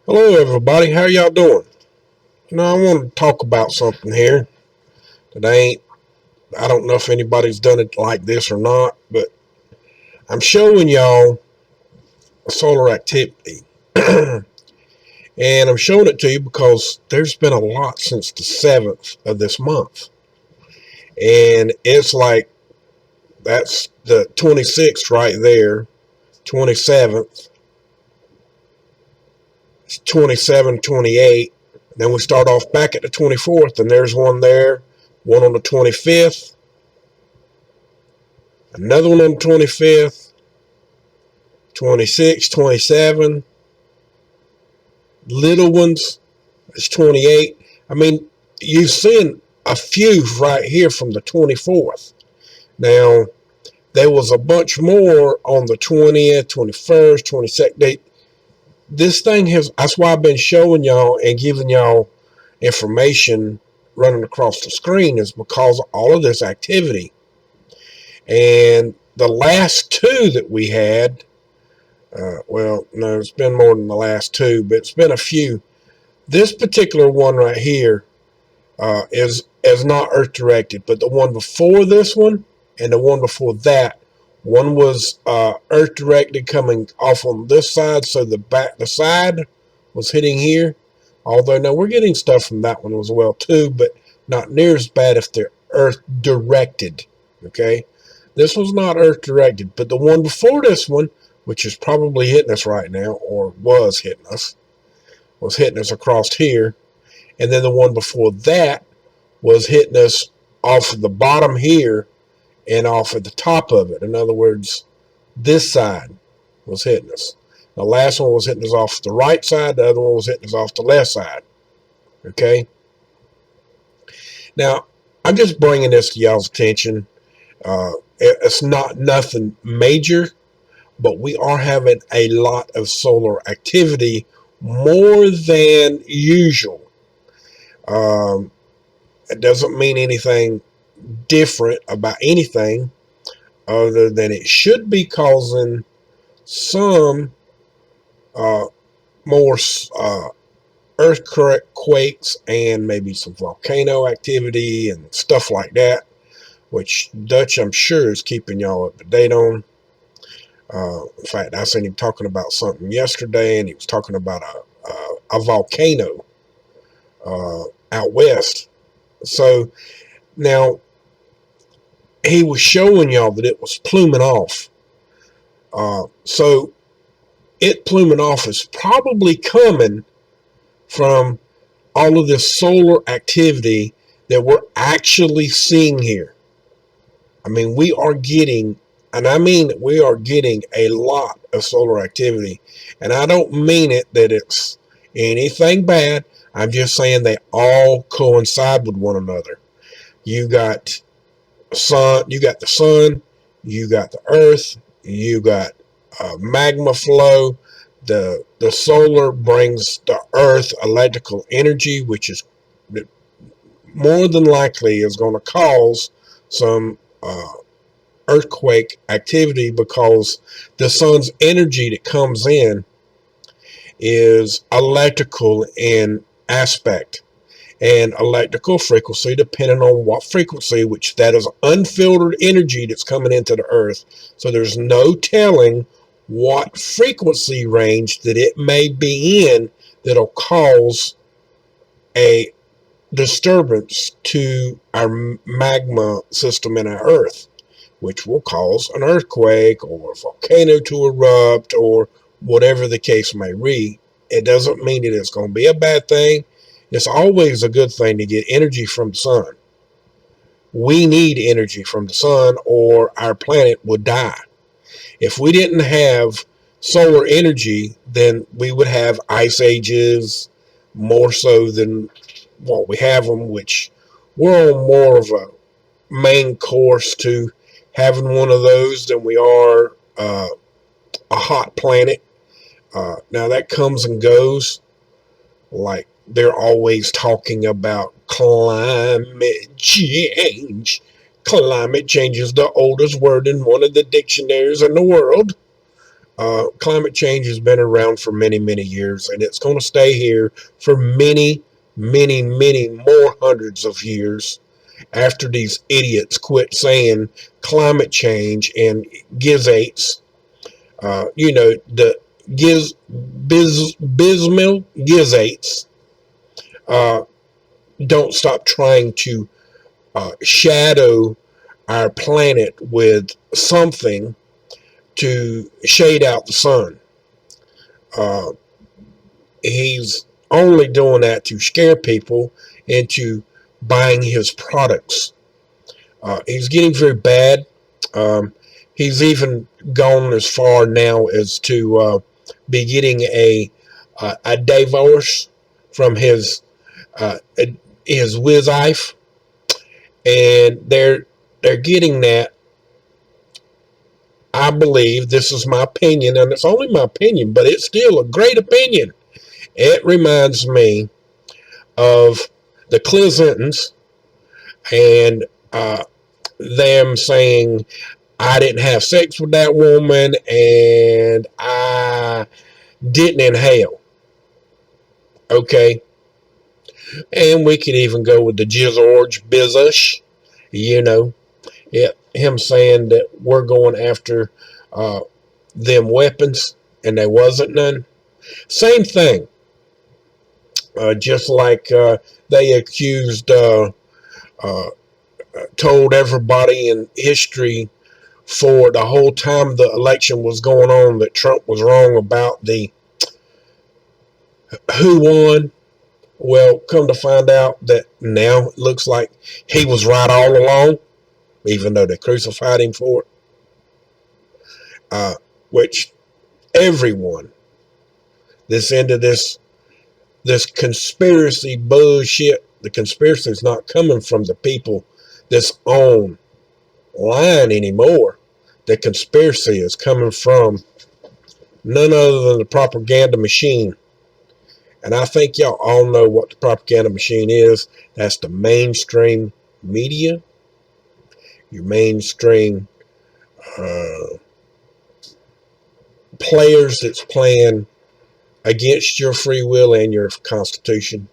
Hello, everybody. How y'all doing? I want to talk about something here that I don't know if anybody's done it like this or not, but I'm showing y'all solar activity. And I'm showing it to you because there's been a lot since the 7th of this month. And it's like, that's the 26th right there, 27th, 27, 28. Then we start off back at the 24th, and there's one there, one on the 25th, another one on the 25th, 26, 27, little ones, it's 28. I mean, you've seen a few right here from the 24th. Now, there was a bunch more on the 20th, 21st, 22nd. This thing has, that's why I've been showing y'all and giving y'all information running across the screen, is because of all of this activity. And the last two that we had, well, no, it's been more than the last two, but it's been a few. This particular one right here is not Earth directed, but the one before this one and the one before that, one was Earth directed coming off on this side, so the side was hitting here. Although now we're getting stuff from that one as well too, but not near as bad if they're Earth directed. Okay, this was not Earth directed, but the one before this one, which is probably hitting us right now, or was hitting us across here. And then the one before that was hitting us off of the bottom here and off at the top of it. In other words, this side was hitting us. The last one was hitting us off the right side. The other one was hitting us off the left side. Okay? Now, I'm just bringing this to y'all's attention. It's not nothing major, but we are having a lot of solar activity, more than usual. It doesn't mean anything different about anything other than it should be causing some uh, more earthquakes and maybe some volcano activity and stuff like that, which Dutch, I'm sure, is keeping y'all up to date on. In fact, I seen him talking about something yesterday, and he was talking about a volcano out west. So now he was showing y'all that it was pluming off. So it pluming off is probably coming from all of this solar activity that we're actually seeing here. I mean, we are getting, and I mean we are getting a lot of solar activity. And I don't mean it that it's anything bad. I'm just saying they all coincide with one another. You got you got the sun, you got the earth, you got magma flow. The solar brings the earth electrical energy, which is more than likely is going to cause some earthquake activity, because the sun's energy that comes in is electrical in aspect and electrical frequency, depending on what frequency, which that is unfiltered energy that's coming into the earth. So there's no telling what frequency range that it may be in that'll cause a disturbance to our magma system in our earth, which will cause an earthquake or a volcano to erupt or whatever the case may be. It doesn't mean that it's going to be a bad thing. It's always a good thing to get energy from the sun. We need energy from the sun or our planet would die. If we didn't have solar energy, then we would have ice ages more so than what we have them, which we're on more of a main course to having one of those than we are a hot planet. Now that comes and goes. Like, they're always talking about climate change. Climate change is the oldest word in one of the dictionaries in the world. Climate change has been around for many, many years, and it's going to stay here for many, many, many more hundreds of years after these idiots quit saying climate change and gizates, the bismil gizates, uh, don't stop trying to shadow our planet with something to shade out the sun. Uh, he's only doing that to scare people into buying his products. He's getting very bad. Um, he's even gone as far now as to be getting a divorce from his wife, and they're getting that. I believe, this is my opinion, and it's only my opinion, but it's still a great opinion. It reminds me of the Clintons and them saying, I didn't have sex with that woman and I didn't inhale. Okay. And we could even go with the George Bizush, you know, yeah, him saying that we're going after uh, them weapons and there wasn't none. Same thing. Just like they accused, uh, told everybody in history for the whole time the election was going on that Trump was wrong about the who won. Well, come to find out that now it looks like he was right all along, even though they crucified him for it. Which everyone this into this conspiracy bullshit. The conspiracy is not coming from the people that's on line anymore. The conspiracy is coming from none other than the propaganda machine. And I think y'all all know what the propaganda machine is. That's the mainstream media, your mainstream players that's playing against your free will and your constitution,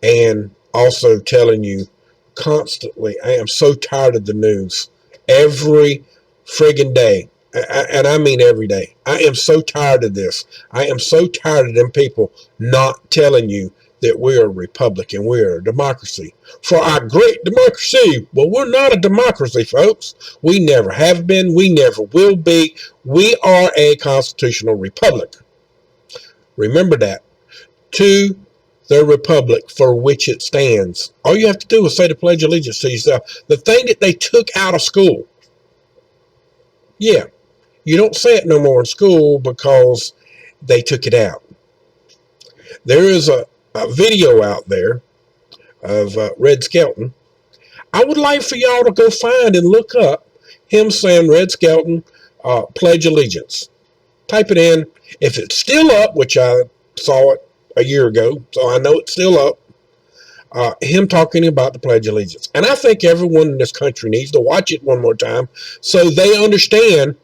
and also telling you constantly, I am so tired of the news every friggin' day. And I mean every day. I am so tired of this. I am so tired of them people not telling you that we're a republic and we're a democracy. For our great democracy. Well, we're not a democracy, folks. We never have been. We never will be. We are a constitutional republic. Remember that. To the republic for which it stands. All you have to do is say the Pledge of Allegiance to yourself. The thing that they took out of school. Yeah. You don't say it no more in school because they took it out. There is a video out there of Red Skelton. I would like for y'all to go find and look up him saying Red Skelton Pledge Allegiance. Type it in. If it's still up, which I saw it a year ago, so I know it's still up, him talking about the Pledge of Allegiance. And I think everyone in this country needs to watch it one more time so they understand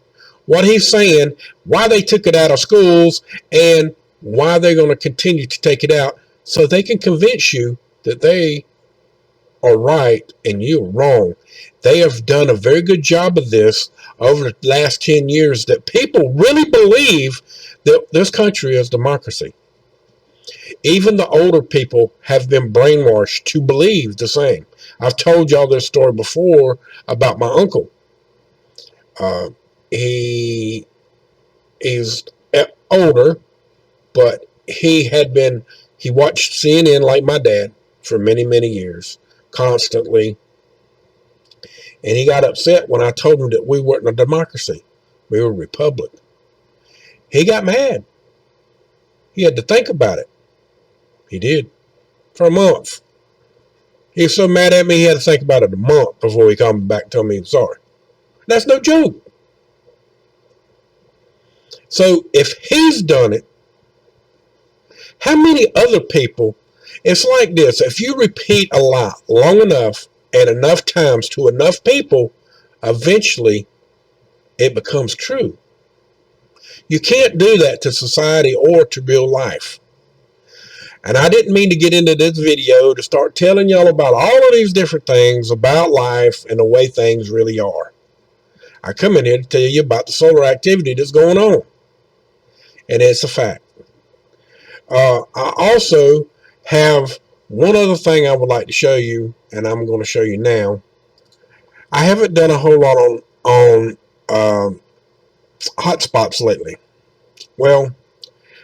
what he's saying, why they took it out of schools, and why they're going to continue to take it out, so they can convince you that they are right and you're wrong. They have done a very good job of this over the last 10 years, that people really believe that this country is democracy. Even the older people have been brainwashed to believe the same. I've told y'all this story before about my uncle. He is older, but he watched CNN like my dad for many, many years, constantly. And he got upset when I told him that we weren't a democracy. We were a republic. He got mad. He had to think about it. He did. For a month. He was so mad at me, he had to think about it a month before he called me back and told me he was sorry. That's no joke. So if he's done it, how many other people? It's like this. If you repeat a lie long enough and enough times to enough people, eventually it becomes true. You can't do that to society or to real life. And I didn't mean to get into this video to start telling y'all about all of these different things about life and the way things really are. I come in here to tell you about the solar activity that's going on. And it's a fact. I also have one other thing I would like to show you, and I'm going to show you now. I haven't done a whole lot on hotspots lately. Well,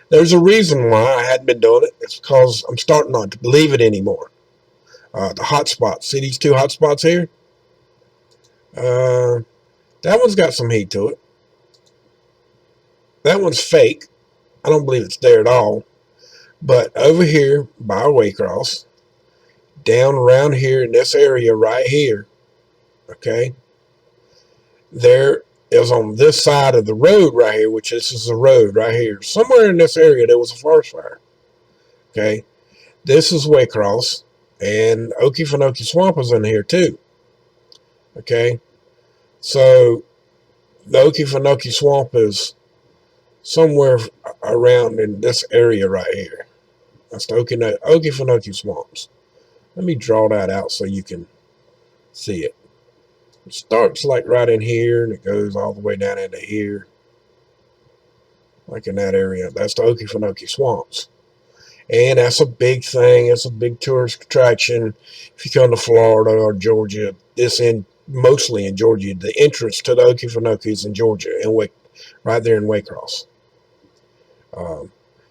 there's a reason why I hadn't been doing it. It's because I'm starting not to believe it anymore. The hotspots. See these two hotspots here? That one's got some heat to it. That one's fake. I don't believe it's there at all. But over here by Waycross, down around here in this area right here, okay, there is on this side of the road right here, which this is the road right here. Somewhere in this area there was a forest fire. Okay, this is Waycross, and Okefenokee Swamp is in here too. Okay, so the Okefenokee Swamp is somewhere around in this area right here. That's the Okefenokee Swamps. Let me draw that out so you can see it. It starts like right in here, and it goes all the way down into here, like in that area. That's the Okefenokee Swamps. And that's a big thing. It's a big tourist attraction. If you come to Florida or Georgia, mostly in Georgia, the entrance to the Okefenokee is in Georgia, and right there in Waycross.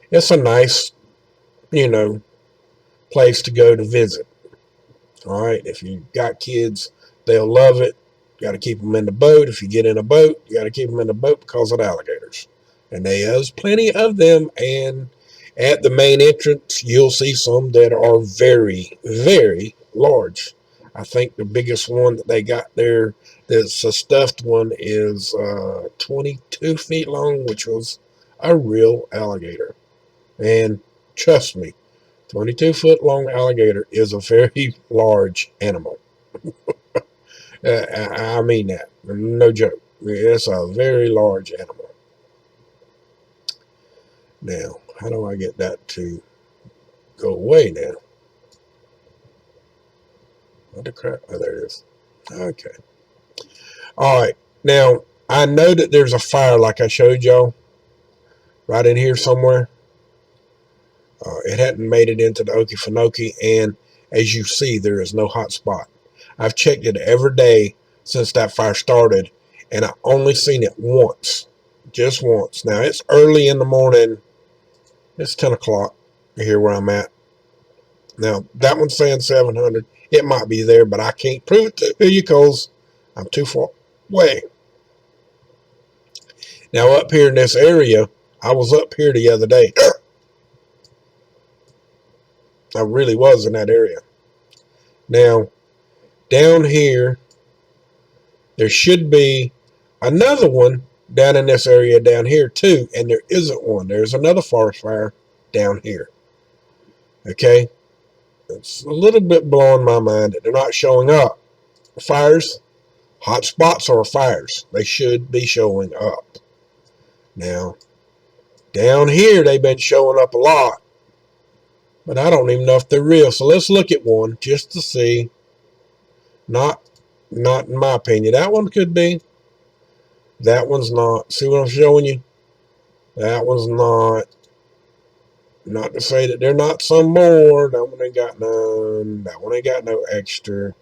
It's a nice, place to go to visit. All right, if you got kids, they'll love it. You got to keep them in the boat. If you get in a boat, you got to keep them in the boat because of the alligators. And there's plenty of them. And at the main entrance, you'll see some that are very, very large. I think the biggest one that they got there, that's a stuffed one, is 22 feet long, which was a real alligator. And trust me, 22-foot long alligator is a very large animal. I mean that. No joke. It's a very large animal. Now, how do I get that to go away now? What the crap? Oh, there it is. Okay. All right. Now, I know that there's a fire like I showed y'all right in here somewhere. It hadn't made it into the Okefenokee, and as you see, there is no hot spot. I've checked it every day since that fire started, and I only seen it once, just once. Now, it's early in the morning. It's 10 o'clock here where I'm at. Now, that one's saying 700. It might be there, but I can't prove it to you because I'm too far away. Now, up here in this area, I was up here the other day. I really was in that area. Now, down here, there should be another one down in this area down here too, and there isn't one. There's another forest fire down here. Okay? It's a little bit blowing my mind that they're not showing up. Fires, hot spots are fires. They should be showing up. Now, down here, they've been showing up a lot, but I don't even know if they're real. So let's look at one just to see. Not in my opinion. That one could be. That one's not. See what I'm showing you? That one's not. Not to say that they're not some more. That one ain't got none. That one ain't got no extra.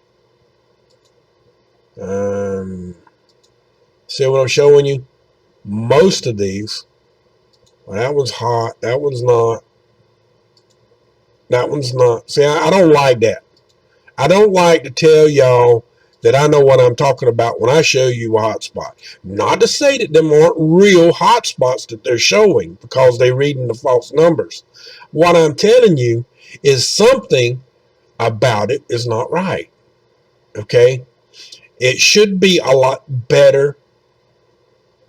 See what I'm showing you? Most of these. Well, that one's hot. That one's not. That one's not. See, I don't like that. I don't like to tell y'all that I know what I'm talking about when I show you a hot spot. Not to say that them aren't real hot spots that they're showing because they're reading the false numbers. What I'm telling you is something about it is not right. Okay? It should be a lot better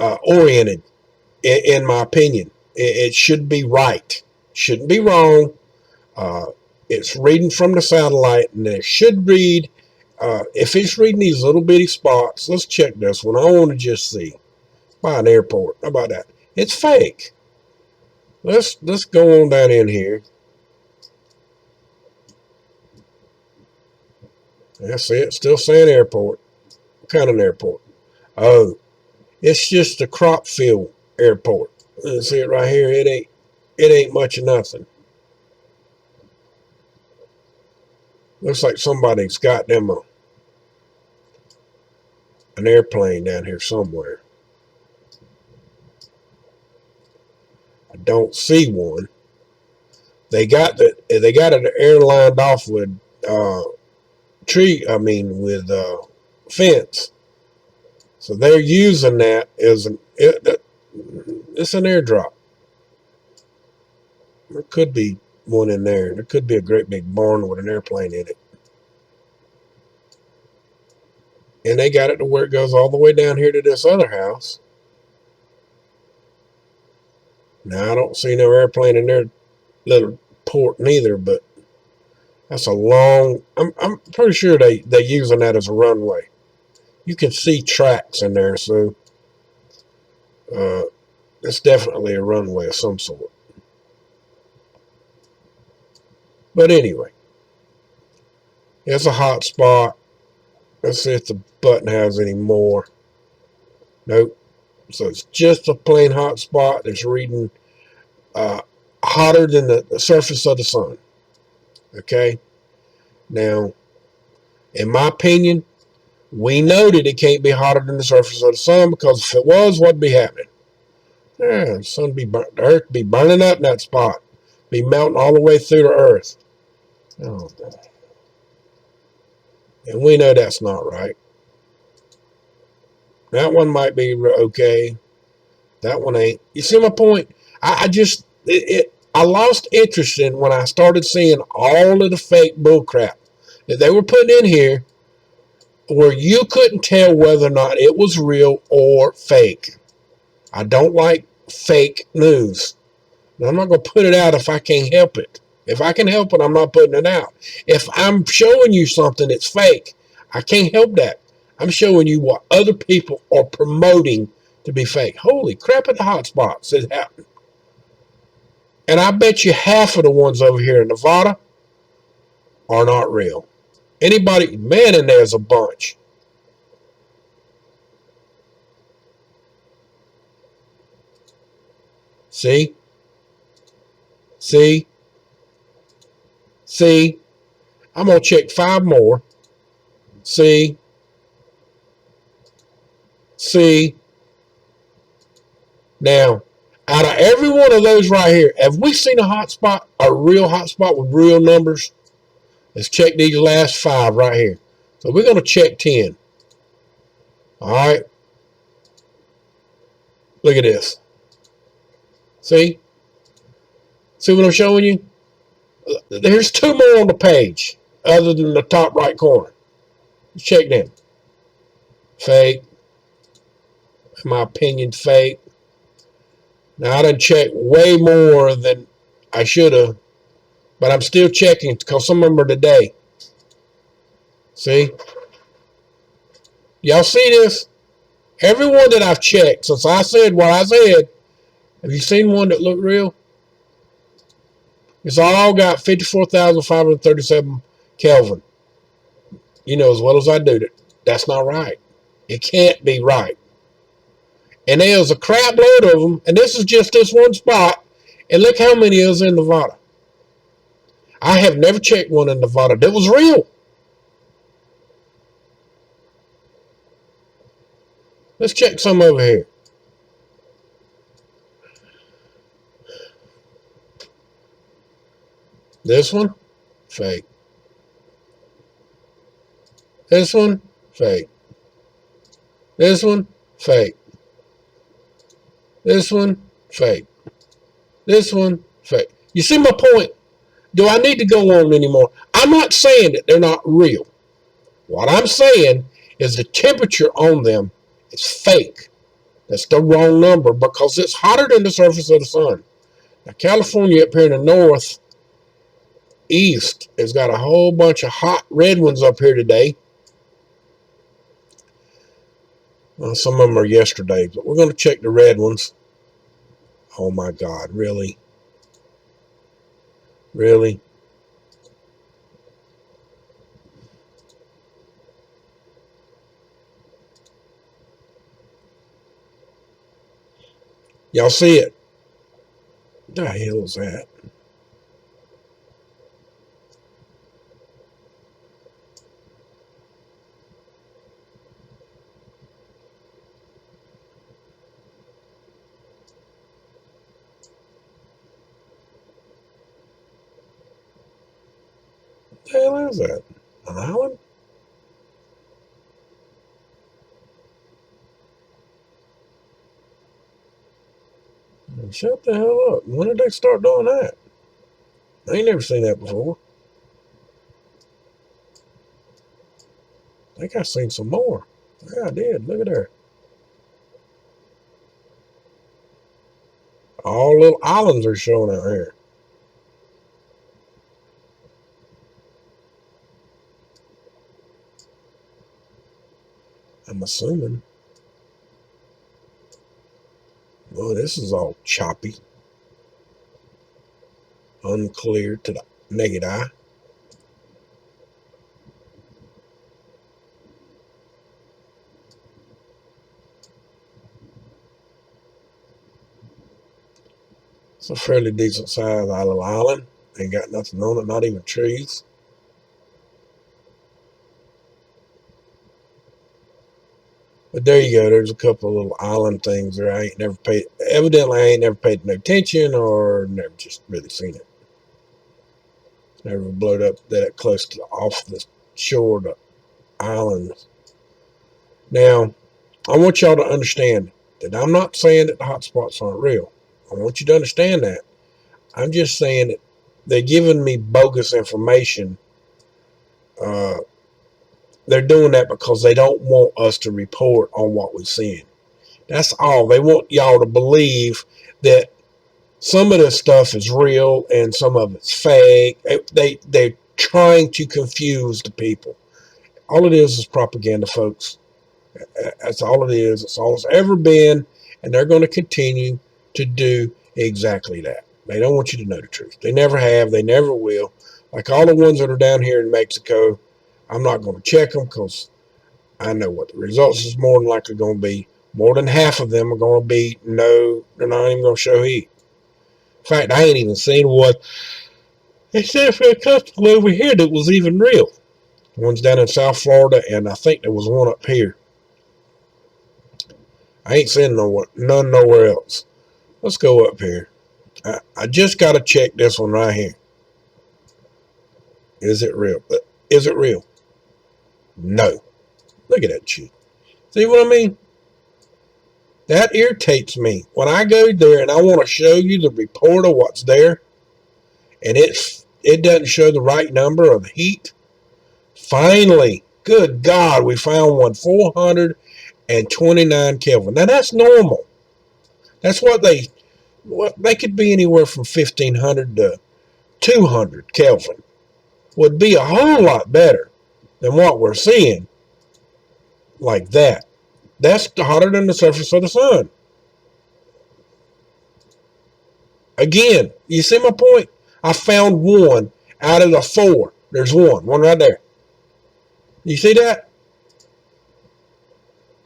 oriented, in my opinion. It should be right. Shouldn't be wrong. It's reading from the satellite, and it should read, if it's reading these little bitty spots, let's check this one. I want to just see. By an airport. How about that? It's fake. Let's go on down in here. That's it. Still saying airport. What kind of airport? Oh, it's just a crop field airport. See it right here. It ain't much of nothing. Looks like somebody's got them an airplane down here somewhere. I don't see one. They got it airlined off with with fence. So they're using that as it's an airdrop. There could be one in there. There could be a great big barn with an airplane in it. And they got it to where it goes all the way down here to this other house. Now, I don't see no airplane in their little port neither, but that's a long... I'm pretty sure they're using that as a runway. You can see tracks in there, so it's definitely a runway of some sort. But anyway, it's a hot spot. Let's see if the button has any more. Nope. So it's just a plain hot spot that's reading hotter than the surface of the sun. Okay? Now, in my opinion, we know that it can't be hotter than the surface of the sun, because if it was, what'd be happening? The sun the earth be burning up in that spot. Be melting all the way through the earth. Oh, and we know that's not right. That one might be okay. That one ain't. You see my point? I lost interest in when I started seeing all of the fake bullcrap that they were putting in here, where you couldn't tell whether or not it was real or fake. I don't like fake news. I'm not going to put it out if I can't help it. If I can help it, I'm not putting it out. If I'm showing you something that's fake, I can't help that. I'm showing you what other people are promoting to be fake. Holy crap, at the hot spots it happened. And I bet you half of the ones over here in Nevada are not real. Anybody, man, and there's a bunch. See? See? See? I'm going to check 5 more. See? See? Now, out of every one of those right here, have we seen a hot spot, a real hot spot with real numbers? Let's check these last 5 right here. So we're going to check 10. All right. Look at this. See? See what I'm showing you? There's 2 more on the page other than the top right corner. Let's check them. Fake. In my opinion, fake. Now, I done checked way more than I should have, but I'm still checking because some of them are today. See? Y'all see this? Every one that I've checked since I said what I said, have you seen one that looked real? It's all got 54,537 Kelvin. You know as well as I do that that's not right. It can't be right. And there's a crap load of them, and this is just this one spot, and look how many is in Nevada. I have never checked one in Nevada that was real. Let's check some over here. This one, fake. This one, fake. This one, fake. This one, fake. This one, fake. You see my point? Do I need to go on anymore? I'm not saying that they're not real. What I'm saying is the temperature on them is fake. That's the wrong number because it's hotter than the surface of the sun. Now, California up here in the northeast has got a whole bunch of hot red ones up here today. Well, some of them are yesterday, but we're going to check the red ones. Oh my God, really? Really? Y'all see it? What the hell is that? What the hell is that? An island? Shut the hell up. When did they start doing that? I ain't never seen that before. I think I've seen some more. Yeah, I did. Look at there. All little islands are showing out here. I'm assuming. Well, this is all choppy. Unclear to the naked eye. It's a fairly decent sized little island. Ain't got nothing on it, not even trees. But there you go. There's a couple of little island things there. I ain't never paid. Evidently, I ain't never paid no attention or never just really seen it. Never blowed up that close to off the shore of the island. Now, I want y'all to understand that I'm not saying that the hotspots aren't real. I want you to understand that. I'm just saying that they're giving me bogus information. Uh, they're doing that because they don't want us to report on what we're seeing. That's all. They want y'all to believe that some of this stuff is real and some of it's fake. They're trying to confuse the people. All it is propaganda, folks. That's all it is. It's all it's ever been, and they're going to continue to do exactly that. They don't want you to know the truth. They never have. They never will. Like all the ones that are down here in Mexico, I'm not going to check them because I know what the results is more than likely going to be. More than half of them are going to be no, they're not even going to show heat. In fact, I ain't even seen one except for a couple over here that was even real. One's down in South Florida, and I think there was one up here. I ain't seen none nowhere else. Let's go up here. I just got to check this one right here. Is it real? Is it real? No. Look at that shit. See what I mean? That irritates me. When I go there and I want to show you the report of what's there, and it doesn't show the right number of heat. Finally, good God, we found one 429 Kelvin. Now that's normal. That's what they could be anywhere from 1500 to 200 Kelvin. Would be a whole lot better than what we're seeing like that. That's hotter than the surface of the sun. Again, you see my point? I found one out of the four. There's one right there. You see that?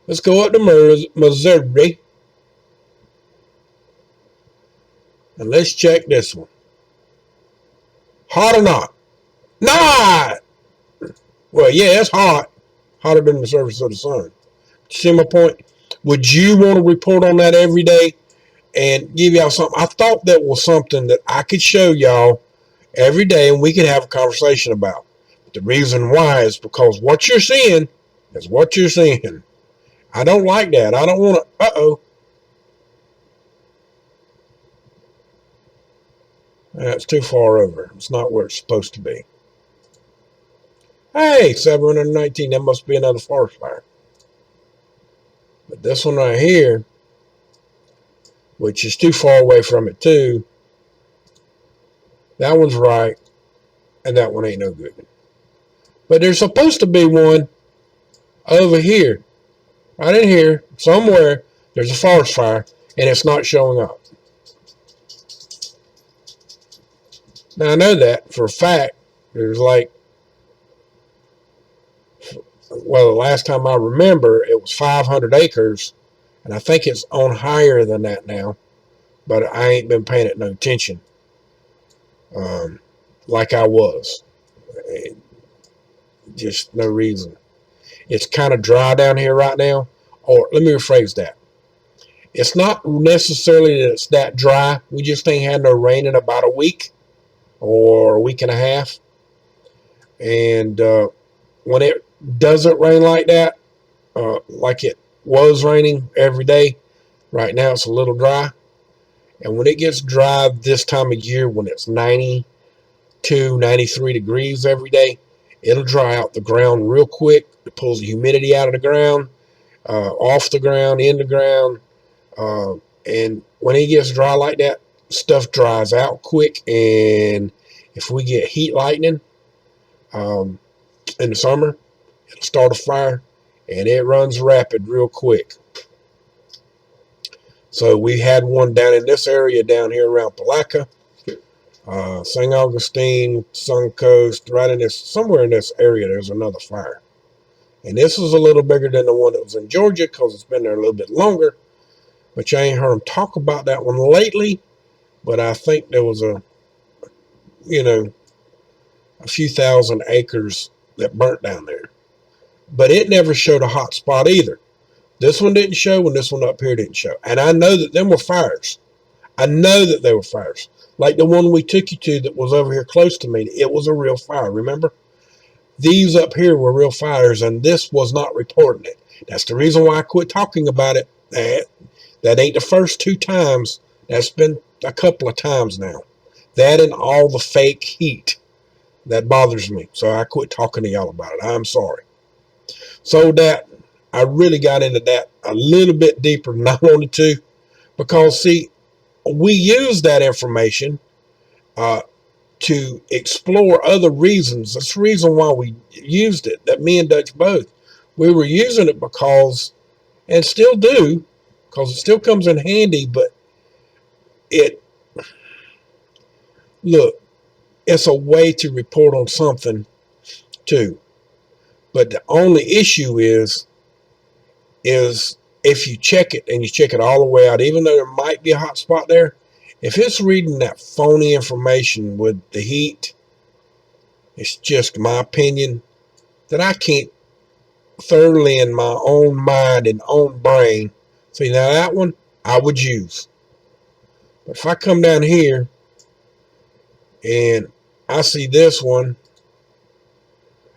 Let's go up to Missouri and let's check this one. Hot or not? Not! Well, yeah, it's hot. Hotter than the surface of the sun. See my point? Would you want to report on that every day and give y'all something? I thought that was something that I could show y'all every day and we could have a conversation about. But the reason why is because what you're seeing is what you're seeing. I don't like that. I don't want to. Uh-oh. That's too far over. It's not where it's supposed to be. Hey, 719. That must be another forest fire. But this one right here, which is too far away from it too, that one's right, and that one ain't no good. But there's supposed to be one over here, right in here, somewhere. There's a forest fire, and it's not showing up. Now I know that for a fact. There's like, well, the last time I remember, it was 500 acres, and I think it's on higher than that now. But I ain't been paying it no attention, um, like I was. Just no reason. It's kind of dry down here right now. Or let me rephrase that. It's not necessarily that it's that dry. We just ain't had no rain in about a week or a week and a half. And when it doesn't rain like that, like it was raining every day, right now it's a little dry. And when it gets dry this time of year, when it's 92, 93 degrees every day, it'll dry out the ground real quick. It pulls the humidity out of the ground, off the ground, in the ground. Uh, and when it gets dry like that, stuff dries out quick. And if we get heat lightning um, in the summer, it'll start a fire, and it runs rapid real quick. So we had one down in this area down here around Palaca, St. Augustine, Suncoast, right in this, somewhere in this area, there's another fire. And this is a little bigger than the one that was in Georgia because it's been there a little bit longer. But you ain't heard them talk about that one lately. But I think there was you know, a few thousand acres that burnt down there. But it never showed a hot spot either. This one didn't show, and this one up here didn't show. And I know that them were fires. I know that they were fires. Like the one we took you to that was over here close to me. It was a real fire, remember? These up here were real fires, and this was not reporting it. That's the reason why I quit talking about it. That ain't the first two times. That's been a couple of times now. That and all the fake heat. That bothers me. So I quit talking to y'all about it. I'm sorry. So that I really got into that a little bit deeper than I wanted to. Because, see, we use that information to explore other reasons. That's the reason why we used it, that me and Dutch both. We were using it because, and still do, because it still comes in handy, but it, look, it's a way to report on something too. But the only issue is if you check it and you check it all the way out, even though there might be a hot spot there, if it's reading that phony information with the heat, it's just my opinion that I can't thoroughly in my own mind and own brain. See, now that one I would use. But if I come down here and I see this one,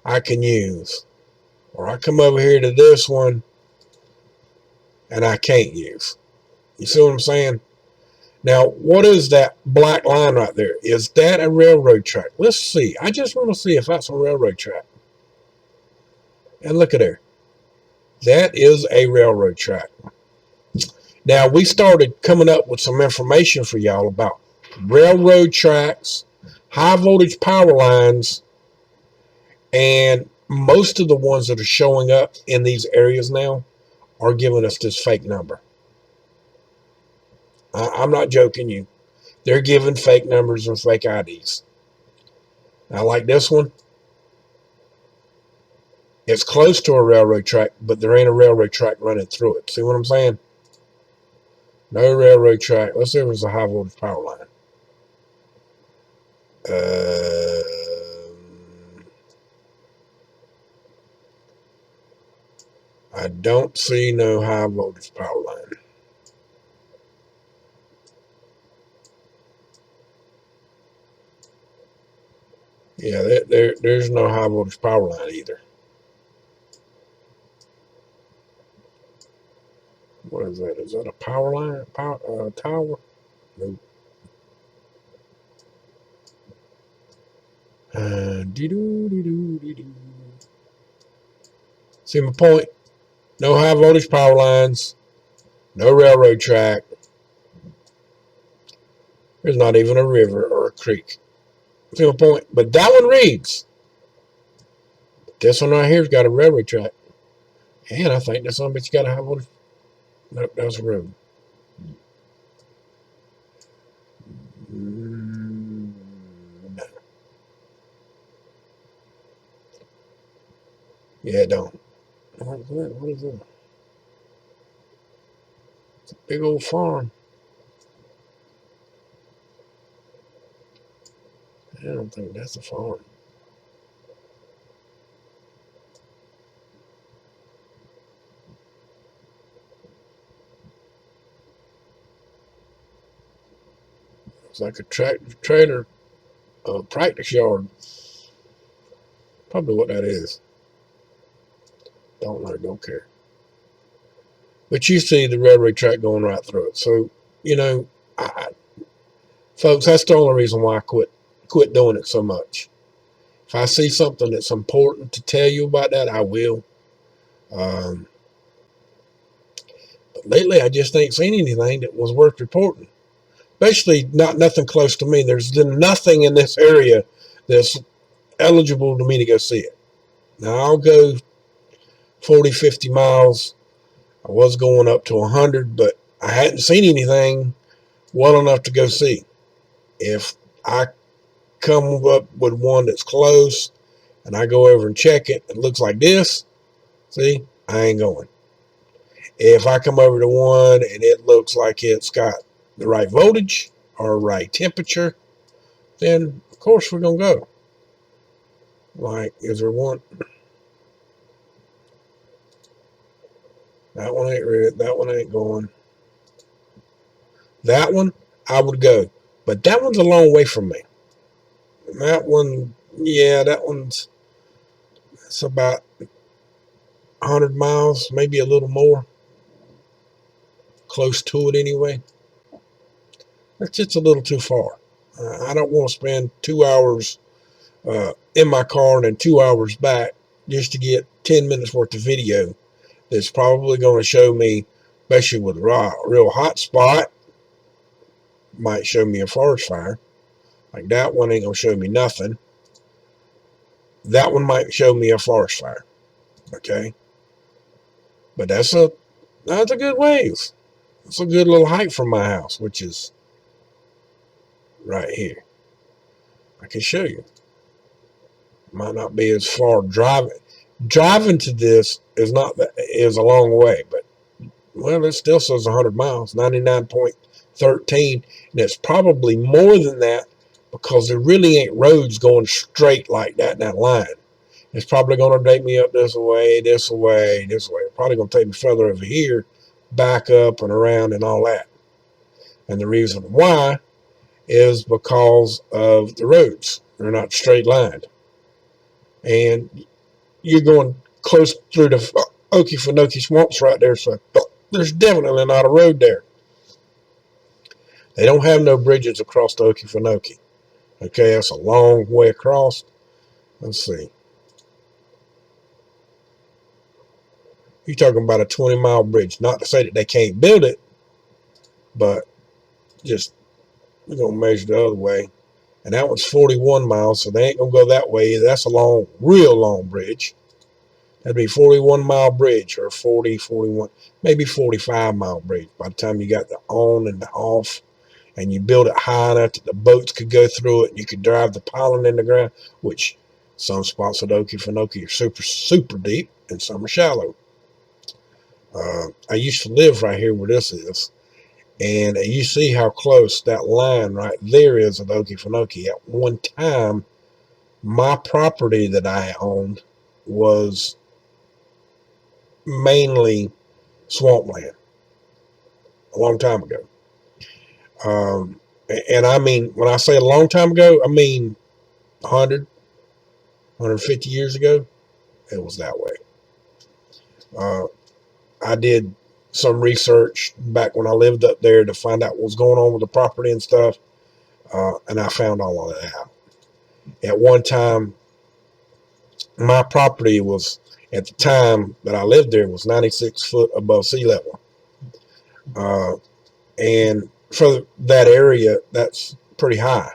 I can use. Or I come over here to this one and I can't use. You see what I'm saying? Now, what is that black line right there? Is that a railroad track? Let's see. I just want to see if that's a railroad track. And look at there. That is a railroad track. Now, we started coming up with some information for y'all about railroad tracks, high voltage power lines, and most of the ones that are showing up in these areas now are giving us this fake number. I'm not joking you. They're giving fake numbers and fake IDs. Now, like this one, it's close to a railroad track, but there ain't a railroad track running through it. See what I'm saying? No railroad track. Let's see if there's a high voltage power line. I don't see no high voltage power line. Yeah, there's no high voltage power line either. What is that? Is that a power line? Tower? No. See my point? No high voltage power lines. No railroad track. There's not even a river or a creek. See my point? But that one reads. This one right here's got a railroad track. And I think this one bitch got a high voltage. Nope, that's a road. Yeah, it don't. What is that? What is that? It's a big old farm. I don't think that's a farm. It's like a tractor trailer, practice yard. Probably what that is. Don't know. Don't care. But you see the railroad track going right through it. So, you know, I, folks, that's the only reason why I quit doing it so much. If I see something that's important to tell you about that, I will. Um, but lately, I just ain't seen anything that was worth reporting. Especially nothing close to me. There's nothing in this area that's eligible to me to go see it. Now, I'll go 40, 50 miles. I was going up to 100, but I hadn't seen anything well enough to go see. If I come up with one that's close and I go over and check it, it looks like this, see, I ain't going. If I come over to one and it looks like it's got the right voltage or right temperature, then of course we're going to go. Like, is there one? That one ain't red. That one ain't going. That one, I would go. But that one's a long way from me. That one, yeah, it's about 100 miles, maybe a little more. Close to it anyway. That's just a little too far. I don't want to spend 2 hours in my car and then 2 hours back just to get 10 minutes worth of video that's probably going to show me, especially with a real hot spot, might show me a forest fire. Like that one ain't going to show me nothing. That one might show me a forest fire. Okay. But that's a good ways. It's a good little hike from my house, which is right here. I can show you. Might not be as far driving. Driving to this is a long way, but well, it still says 100 miles, 99.13, and it's probably more than that because there really ain't roads going straight like that in that line. It's probably going to take me up this way, this way, this way. It's probably going to take me further over here, back up and around and all that. And the reason why is because of the roads. They're not straight lined. And you're going close through the Okefenokee swamps right there, so there's definitely not a road there. They don't have no bridges across the Okefenokee. Okay, that's a long way across. Let's see. You're talking about a 20-mile bridge. Not to say that they can't build it, but just we're going to measure the other way. And that one's 41 miles, so they ain't going to go that way. That's a long, real long bridge. That'd be 41-mile bridge or 40, 41, maybe 45-mile bridge by the time you got the on and the off. And you build it high enough that the boats could go through it and you could drive the piling in the ground, which some spots of Okefenokee are super, super deep and some are shallow. I used to live right here where this is, and you see how close that line right there is of Okefenokee. At one time, my property that I owned was mainly swampland a long time ago. And I mean, when I say a long time ago, I mean 100, 150 years ago, it was that way. I did some research back when I lived up there to find out what was going on with the property and stuff, and I found all of that out. At one time, my property was, at the time that I lived there, was 96 foot above sea level. And for that area, that's pretty high.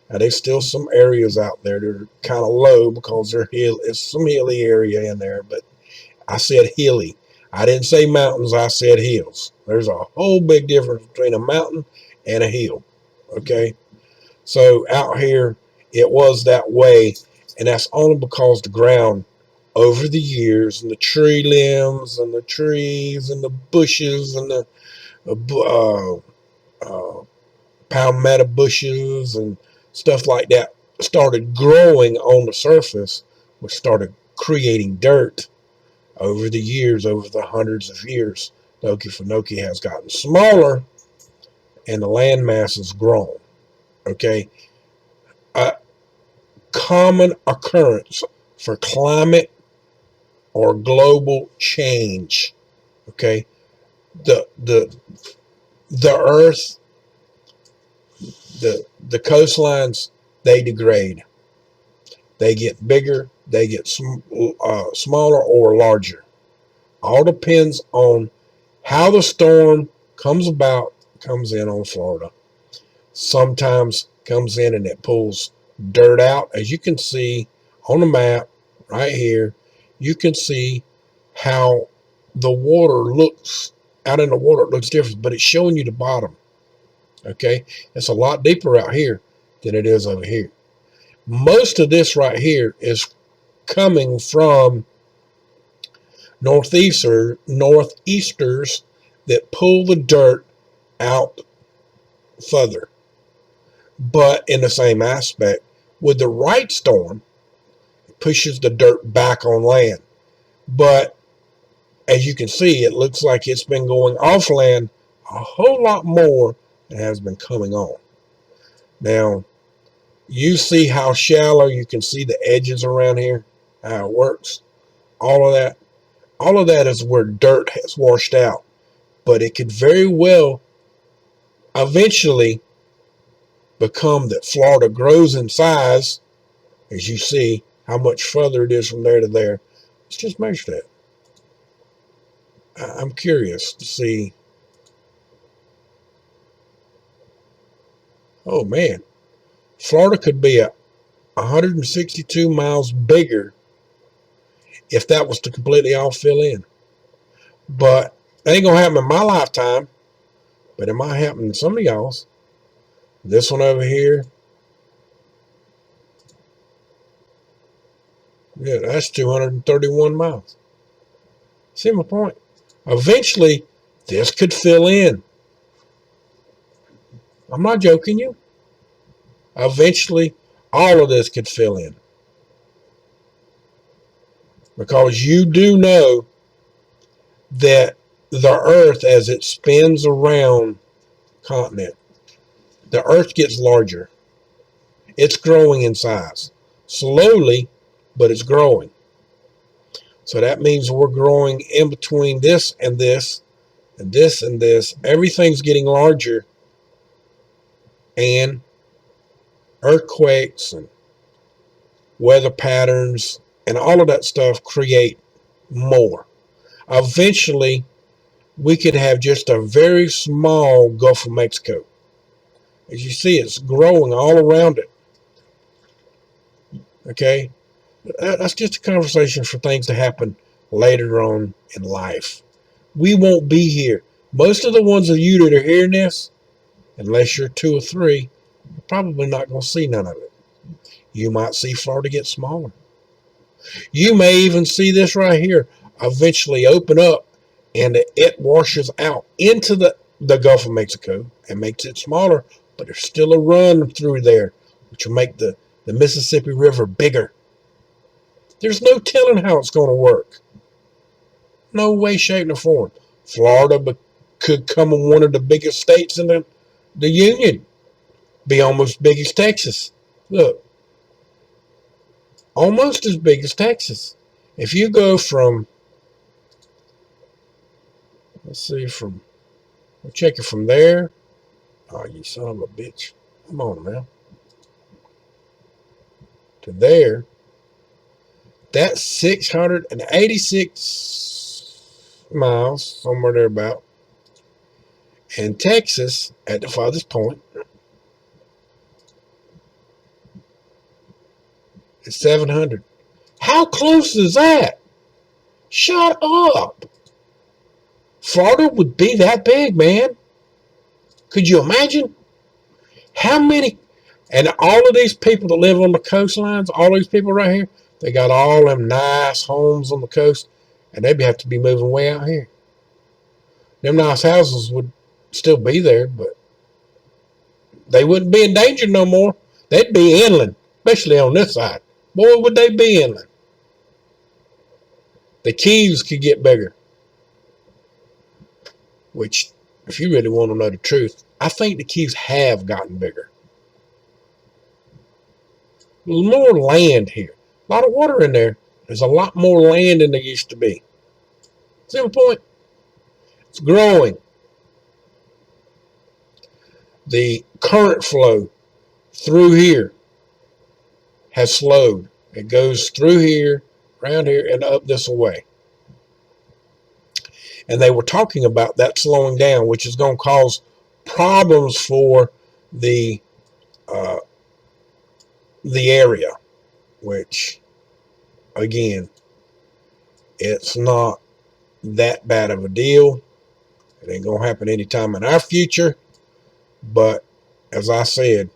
Now, there's still some areas out there that are kind of low because it's some hilly area in there, but I said hilly. I didn't say mountains, I said hills. There's a whole big difference between a mountain and a hill. Okay? So out here, it was that way, and that's only because the ground over the years, and the tree limbs and the trees and the bushes and the uh, uh, palmetto bushes and stuff like that started growing on the surface, which started creating dirt over the years, over the hundreds of years. The Okefenokee has gotten smaller and the landmass has grown. Okay, a common occurrence for climate or global change. Okay, the earth, the coastlines, they degrade. They get bigger, they get smaller or larger. All depends on how the storm comes about, comes in on Florida. Sometimes comes in and it pulls dirt out. As you can see on the map right here, you can see how the water looks out in the water. It looks different, but it's showing you the bottom. Okay, it's a lot deeper out here than it is over here. Most of this right here is coming from northeasters that pull the dirt out further. But in the same aspect, with the right storm, it pushes the dirt back on land. But as you can see, it looks like it's been going off land a whole lot more than has been coming on. Now, you see how shallow you can see the edges around here, how it works. All of that is where dirt has washed out. But it could very well eventually become that Florida grows in size, as you see how much further it is from there to there. Let's just measure that. I'm curious to see. Oh man, Florida could be 162 miles bigger if that was to completely all fill in. But it ain't gonna happen in my lifetime, but it might happen in some of y'all's. This one over here, yeah, that's 231 miles. See my point? Eventually, this could fill in. I'm not joking you. Eventually, all of this could fill in. Because you do know that the earth, as it spins around the continent, the earth gets larger. It's growing in size. Slowly, but it's growing. So that means we're growing in between this and this, and this and this. Everything's getting larger, and earthquakes and weather patterns and all of that stuff create more. Eventually, we could have just a very small Gulf of Mexico. As you see, it's growing all around it. Okay? That's just a conversation for things to happen later on in life. We won't be here. Most of the ones of you that are hearing this, unless you're 2 or 3, are probably not going to see none of it. You might see Florida get smaller. You may even see this right here eventually open up and it washes out into the Gulf of Mexico and makes it smaller, but there's still a run through there, which will make the Mississippi River bigger. There's no telling how it's going to work. No way, shape, or form. Florida could come in one of the biggest states in the Union. Be almost big as Texas. Look, almost as big as Texas. If you go from, let's see, we'll check it from there. Oh, you son of a bitch. Come on, man. To there. That's 686 miles, somewhere there about. And Texas, at the farthest point, is 700. How close is that? Shut up. Florida would be that big, man. Could you imagine? How many? And all of these people that live on the coastlines, all these people right here, They got all them nice homes on the coast, and they'd have to be moving way out here. Them nice houses would still be there, but they wouldn't be in danger no more. They'd be inland, especially on this side. Boy, would they be inland. The Keys could get bigger, which, if you really want to know the truth, I think the Keys have gotten bigger. There's more land here. A lot of water in there. There's a lot more land than there used to be. See my point? It's growing. The current flow through here has slowed. It goes through here, around here, and up this way. And they were talking about that slowing down, which is going to cause problems for the area, which, again, it's not that bad of a deal. It ain't going to happen anytime in our future. But as I said,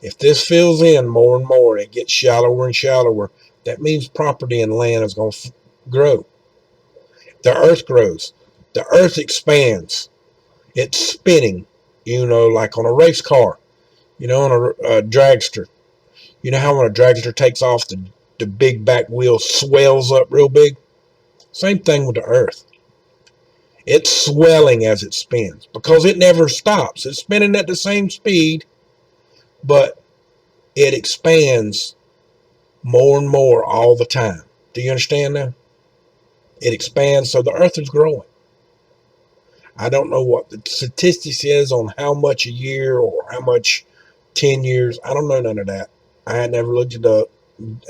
if this fills in more and more, it gets shallower and shallower, that means property and land is going to grow. The earth grows. The earth expands. It's spinning, like on a race car, on a dragster. You know how when a dragster takes off, the big back wheel swells up real big? Same thing with the earth. It's swelling as it spins because it never stops. It's spinning at the same speed, but it expands more and more all the time. Do you understand now? It expands, so the earth is growing. I don't know what the statistics is on how much a year or how much 10 years. I don't know none of that. I had never looked it up,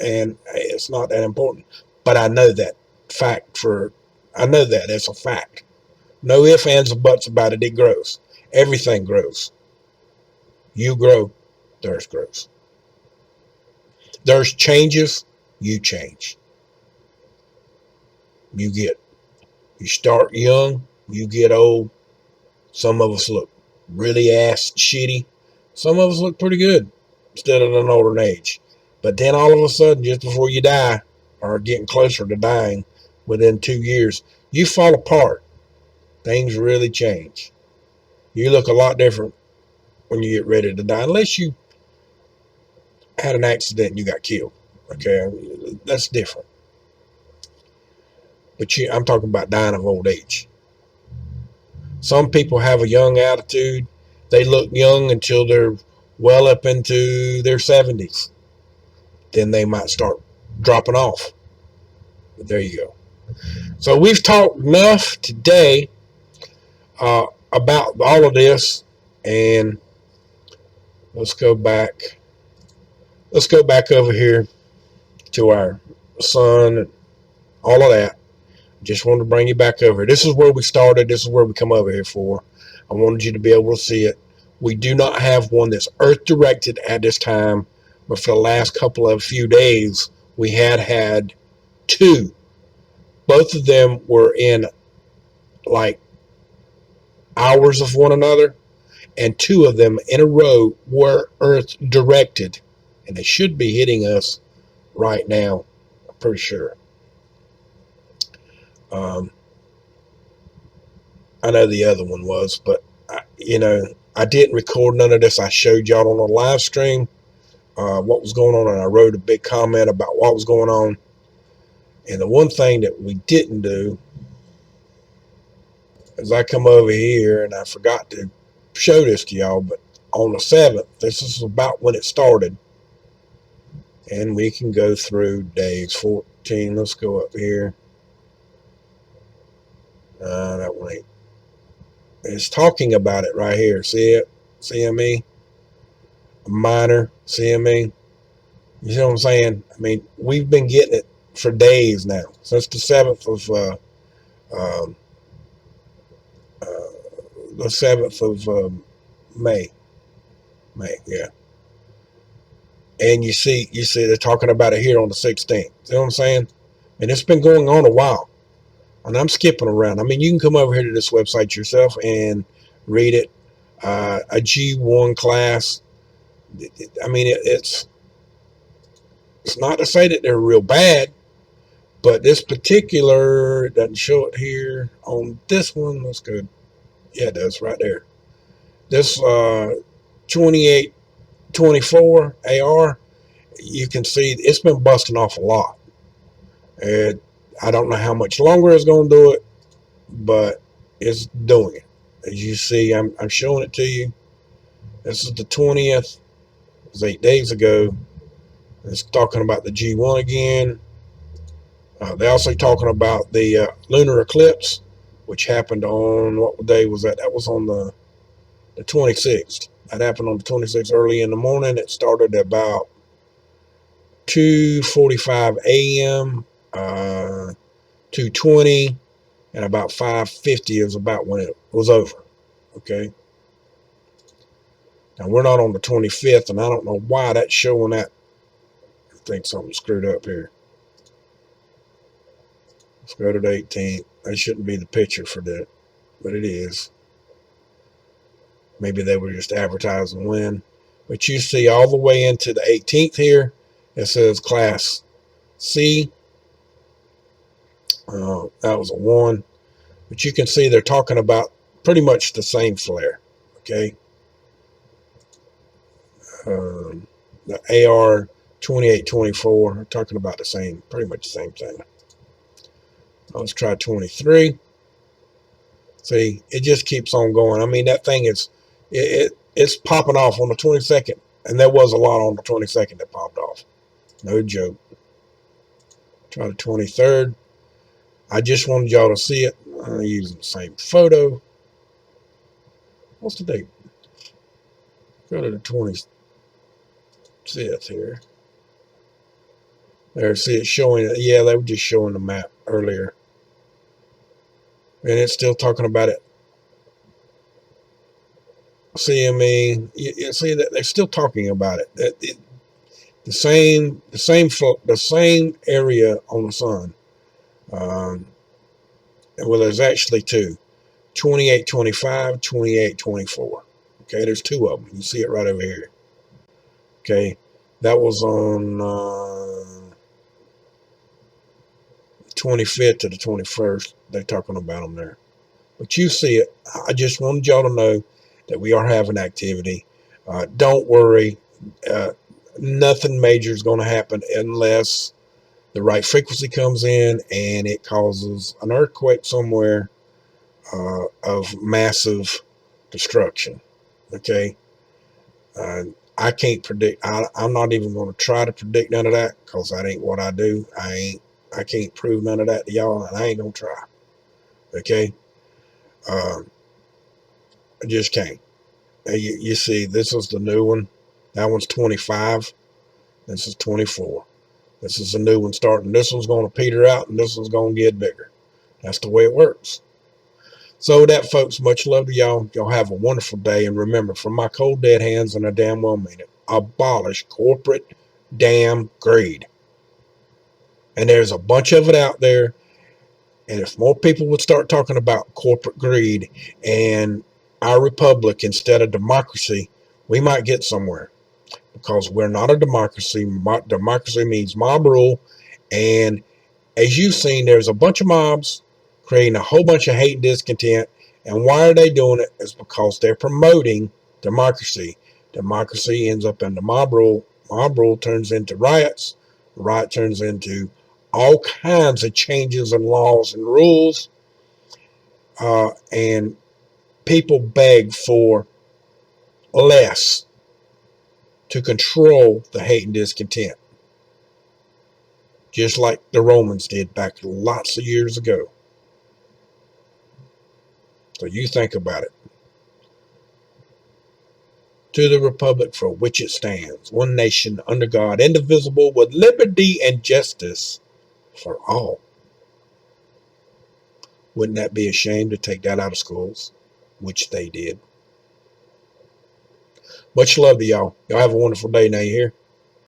and it's not that important. But I know that I know that it's a fact. No ifs, ands, or buts about it. It grows. Everything grows. You grow, the earth grows. The earth changes, you change. You start young, you get old. Some of us look really ass shitty. Some of us look pretty good still at an older age. But then all of a sudden, just before you die, or getting closer to dying within 2 years, you fall apart. Things really change. You look a lot different when you get ready to die, unless you had an accident and you got killed. Okay, that's different. But I'm talking about dying of old age. Some people have a young attitude. They look young until they're well up into their 70s. Then they might start dropping off. But there you go. So we've talked enough today about all of this, and let's go back over here to our sun and all of that. Just wanted to bring you back over. This is where we started. This is where we come over here for. I wanted you to be able to see it. We do not have one that's earth directed at this time, but for the last few days, we had two. Both of them were in like hours of one another, and two of them in a row were earth directed, and they should be hitting us right now. I'm pretty sure. I know the other one was, but I didn't record none of this. I showed y'all on a live stream what was going on, and I wrote a big comment about what was going on. And the one thing that we didn't do is I come over here, and I forgot to show this to y'all, but on the 7th, this is about when it started. And we can go through days 14. Let's go up here. That one ain't. It's talking about it right here. See it? CME? Minor CME. You see what I'm saying? I mean, we've been getting it for days now, since the 7th of May. Yeah. And you see they're talking about it here on the 16th. See what I'm saying? And it's been going on a while. And I'm skipping around. I mean, you can come over here to this website yourself and read it. A G1 class. I mean, it's It's not to say that they're real bad, but this particular, it doesn't show it here on this one. Let's go. Yeah, it does right there. This 2824 AR, you can see it's been busting off a lot. And I don't know how much longer it's going to do it, but it's doing it. As you see, I'm showing it to you. This is the 20th. It was 8 days ago. It's talking about the G1 again. They're also talking about the lunar eclipse, which happened on, what day was that? That was on the 26th. That happened on the 26th early in the morning. It started about 2:45 a.m., 2:20, and about 5:50 is about when it was over. Okay. Now we're not on the 25th, and I don't know why that's showing that. I think something screwed up here. Let's go to the 18th. That shouldn't be the picture for that, but it is. Maybe they were just advertising when. But you see all the way into the 18th here, it says Class C. That was a 1. But you can see they're talking about pretty much the same flare. Okay. The AR 2824, talking about the same, pretty much the same thing. Let's try 23. See, it just keeps on going. I mean, that thing is, it's popping off on the 22nd, and there was a lot on the 22nd that popped off. No joke. Try the 23rd. I just wanted y'all to see it. I'm using the same photo. What's the date? Go to the 25th here. There, see it showing it. Yeah, they were just showing the map earlier. And it's still talking about it. CME, you see that they're still talking about it. The same area on the sun. Well, there's actually two. 2825, 2824. Okay, there's 2 of them. You see it right over here. Okay, that was on 25th to the 21st. They're talking about them there. But you see it. I just wanted y'all to know that we are having activity. Don't worry. Nothing major is going to happen unless the right frequency comes in and it causes an earthquake somewhere of massive destruction. Okay. I can't predict. I'm not even going to try to predict none of that because that ain't what I do. I can't prove none of that to y'all, and I ain't going to try. Okay. I just can't. You see, this is the new one. That one's 25. This is 24. This is a new one starting. This one's going to peter out, and this one's going to get bigger. That's the way it works. So with that, folks, much love to y'all. Y'all have a wonderful day. And remember, from my cold dead hands, and I damn well mean it, abolish corporate damn greed. And there's a bunch of it out there. And if more people would start talking about corporate greed and our republic instead of democracy, we might get somewhere. Because we're not a democracy. Democracy means mob rule. And as you've seen, there's a bunch of mobs creating a whole bunch of hate and discontent. And why are they doing it? It's because they're promoting democracy. Democracy ends up in the mob rule. Mob rule turns into riots. Riot turns into all kinds of changes in laws and rules. And people beg for less to control the hate and discontent. Just like the Romans did back lots of years ago. So you think about it. To the republic for which it stands, one nation under God, indivisible, with liberty and justice for all. Wouldn't that be a shame to take that out of schools? Which they did. Much love to y'all. Y'all have a wonderful day now, you hear?